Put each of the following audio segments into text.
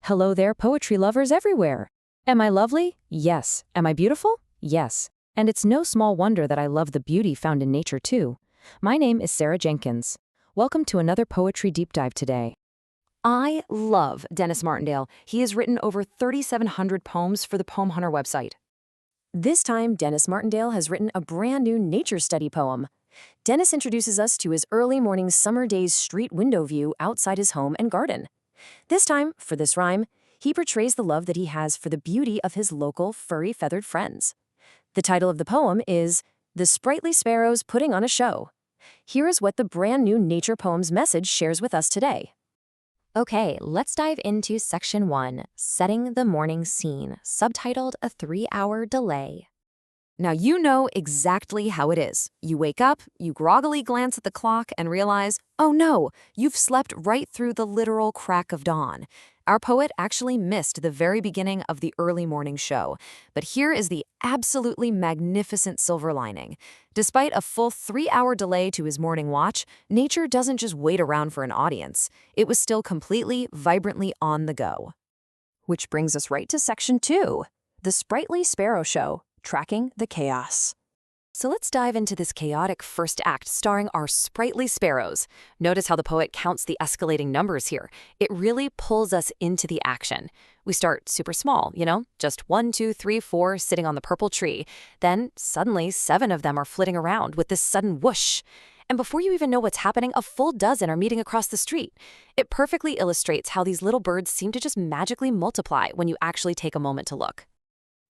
Hello there, poetry lovers everywhere. Am I lovely? Yes. Am I beautiful? Yes. And it's no small wonder that I love the beauty found in nature too. My name is Sarah Jenkins. Welcome to another poetry deep dive today. I love Denis Martindale. He has written over 3,700 poems for the Poem Hunter website. This time, Denis Martindale has written a brand new nature study poem. Denis introduces us to his early morning summer days street window view outside his home and garden. This time, for this rhyme, he portrays the love that he has for the beauty of his local furry feathered friends. The title of the poem is The Spritely Sparrows Putting on a Show. Here is what the brand new nature poem's message shares with us today. Okay, let's dive into section 1, Setting the Morning Scene, subtitled A 3-Hour Delay. Now you know exactly how it is. You wake up, you groggily glance at the clock and realize, oh no, you've slept right through the literal crack of dawn. Our poet actually missed the very beginning of the early morning show. But here is the absolutely magnificent silver lining. Despite a full 3-hour delay to his morning watch, nature doesn't just wait around for an audience. It was still completely, vibrantly on the go. Which brings us right to section 2, The Spritely Sparrow Show. Tracking the chaos. So let's dive into this chaotic first act starring our sprightly sparrows. Notice how the poet counts the escalating numbers here. It really pulls us into the action. We start super small, just 1, 2, 3, 4 sitting on the purple tree. Then suddenly 7 of them are flitting around with this sudden whoosh. And before you even know what's happening, a full dozen are meeting across the street. It perfectly illustrates how these little birds seem to just magically multiply when you actually take a moment to look.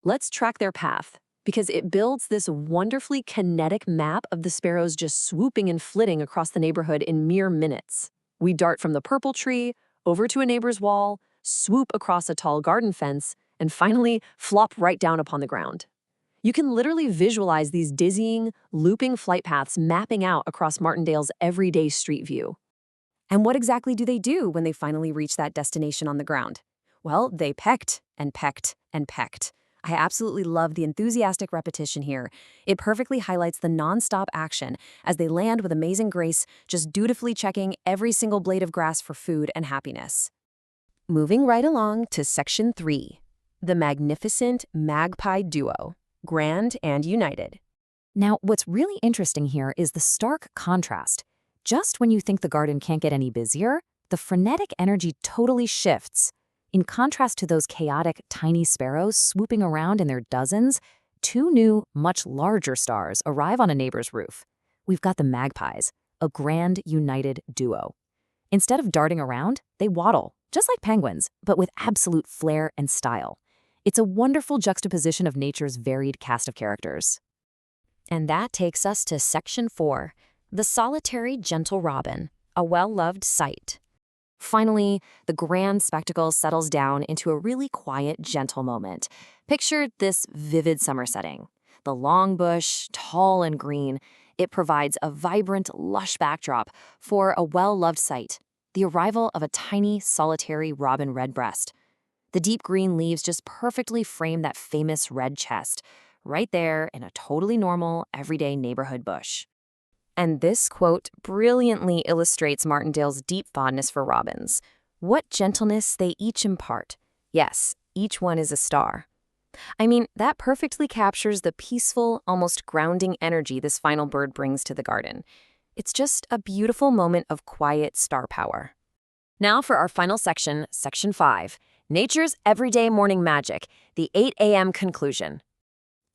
Let's track their path, because it builds this wonderfully kinetic map of the sparrows just swooping and flitting across the neighborhood in mere minutes. We dart from the purple tree, over to a neighbor's wall, swoop across a tall garden fence, and finally flop right down upon the ground. You can literally visualize these dizzying, looping flight paths mapping out across Martindale's everyday street view. And what exactly do they do when they finally reach that destination on the ground? Well, they pecked and pecked and pecked. I absolutely love the enthusiastic repetition here. It perfectly highlights the non-stop action as they land with amazing grace, just dutifully checking every single blade of grass for food and happiness. Moving right along to section 3, the magnificent magpie duo, grand and united. Now, what's really interesting here is the stark contrast. Just when you think the garden can't get any busier, the frenetic energy totally shifts. In contrast to those chaotic, tiny sparrows swooping around in their dozens, 2 new, much larger stars arrive on a neighbor's roof. We've got the magpies, a grand, united duo. Instead of darting around, they waddle, just like penguins, but with absolute flair and style. It's a wonderful juxtaposition of nature's varied cast of characters. And that takes us to section 4, the solitary gentle robin, a well-loved sight. Finally, the grand spectacle settles down into a really quiet, gentle moment. Picture this vivid summer setting. The long bush, tall and green, it provides a vibrant, lush backdrop for a well-loved sight, the arrival of a tiny, solitary robin redbreast. The deep green leaves just perfectly frame that famous red chest, right there in a totally normal, everyday neighborhood bush. And this quote brilliantly illustrates Martindale's deep fondness for robins. What gentleness they each impart. Yes, each one is a star. I mean, that perfectly captures the peaceful, almost grounding energy this final bird brings to the garden. It's just a beautiful moment of quiet star power. Now for our final section, section 5, Nature's Everyday Morning Magic, the 8 a.m. conclusion.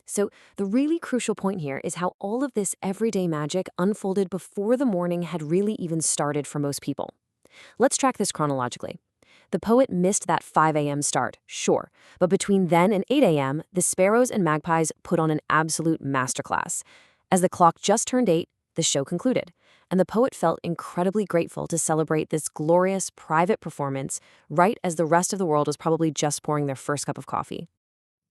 So the really crucial point here is how all of this everyday magic unfolded before the morning had really even started for most people. Let's track this chronologically. The poet missed that 5 a.m. start, sure, but between then and 8 a.m., the sparrows and magpies put on an absolute masterclass. As the clock just turned 8, the show concluded, and the poet felt incredibly grateful to celebrate this glorious private performance right as the rest of the world was probably just pouring their first cup of coffee.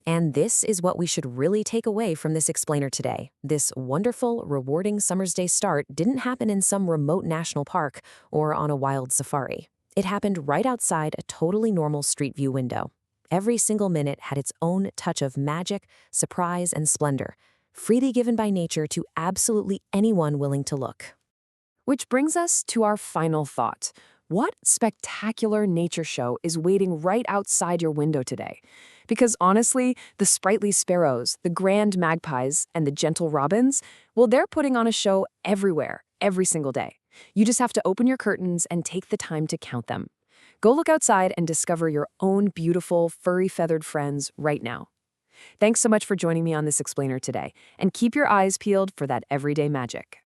And this is what we should really take away from this explainer today. This wonderful, rewarding summer's day start didn't happen in some remote national park or on a wild safari. It happened right outside a totally normal street view window. Every single minute had its own touch of magic, surprise, and splendor, freely given by nature to absolutely anyone willing to look. Which brings us to our final thought. What spectacular nature show is waiting right outside your window today? Because honestly, the sprightly sparrows, the grand magpies, and the gentle robins, well, they're putting on a show everywhere, every single day. You just have to open your curtains and take the time to count them. Go look outside and discover your own beautiful, furry-feathered friends right now. Thanks so much for joining me on this explainer today, and keep your eyes peeled for that everyday magic.